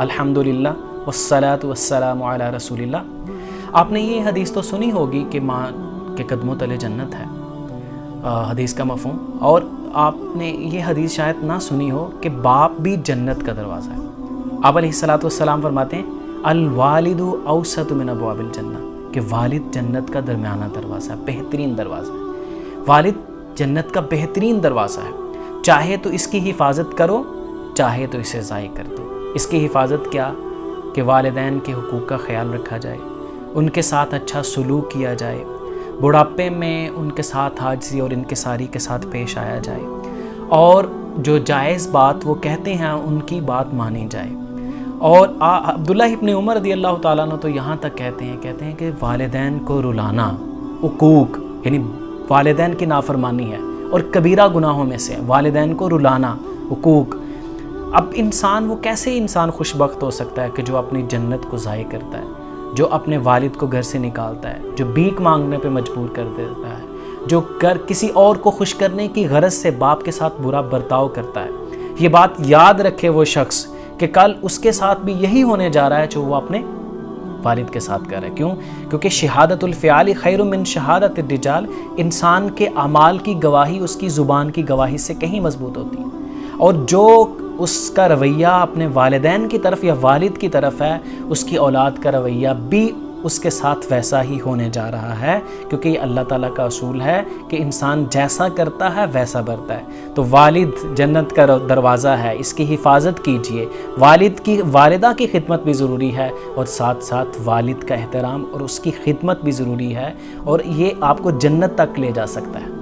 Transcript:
الحمدللہ والصلاۃ والسلام علی رسول اللہ۔ آپ نے یہ حدیث تو سنی ہوگی کہ ماں کے قدموں تلے جنت ہے، حدیث کا مفہوم، اور آپ نے یہ حدیث شاید نہ سنی ہو کہ باپ بھی جنت کا دروازہ ہے۔ آپ علیہ الصلاۃ والسلام فرماتے ہیں الوالد اوسط من ابواب الجنہ، کہ والد جنت کا درمیانہ دروازہ ہے، بہترین دروازہ ہے۔ والد جنت کا بہترین دروازہ ہے، چاہے تو اس کی حفاظت کرو، چاہے تو اسے ضائع کر دو۔ اس کی حفاظت کیا؟ کہ والدین کے حقوق کا خیال رکھا جائے، ان کے ساتھ اچھا سلوک کیا جائے، بڑھاپے میں ان کے ساتھ عاجزی اور انکساری کے ساتھ پیش آیا جائے، اور جو جائز بات وہ کہتے ہیں ان کی بات مانی جائے۔ اور عبداللہ ابن عمر رضی اللہ تعالیٰ عنہ تو یہاں تک کہتے ہیں کہ والدین کو رلانا عقوق، یعنی والدین کی نافرمانی ہے اور کبیرہ گناہوں میں سے والدین کو رلانا عقوق۔ اب انسان وہ کیسے انسان خوش بخت ہو سکتا ہے کہ جو اپنی جنت کو ضائع کرتا ہے، جو اپنے والد کو گھر سے نکالتا ہے، جو بھیک مانگنے پہ مجبور کر دیتا ہے، جو کسی اور کو خوش کرنے کی غرض سے باپ کے ساتھ برا برتاؤ کرتا ہے۔ یہ بات یاد رکھے وہ شخص کہ کل اس کے ساتھ بھی یہی ہونے جا رہا ہے جو وہ اپنے والد کے ساتھ کر رہا ہے۔ کیوں؟ کیونکہ شہادت الفعال خیر من شہادت الرجال، انسان کے اعمال کی گواہی اس کی زبان کی گواہی سے کہیں مضبوط ہوتی ہے، اور جو اس کا رویہ اپنے والدین کی طرف یا والد کی طرف ہے، اس کی اولاد کا رویہ بھی اس کے ساتھ ویسا ہی ہونے جا رہا ہے، کیونکہ یہ اللہ تعالیٰ کا اصول ہے کہ انسان جیسا کرتا ہے ویسا برتا ہے۔ تو والد جنت کا دروازہ ہے، اس کی حفاظت کیجئے۔ والدہ کی خدمت بھی ضروری ہے، اور ساتھ ساتھ والد کا احترام اور اس کی خدمت بھی ضروری ہے، اور یہ آپ کو جنت تک لے جا سکتا ہے۔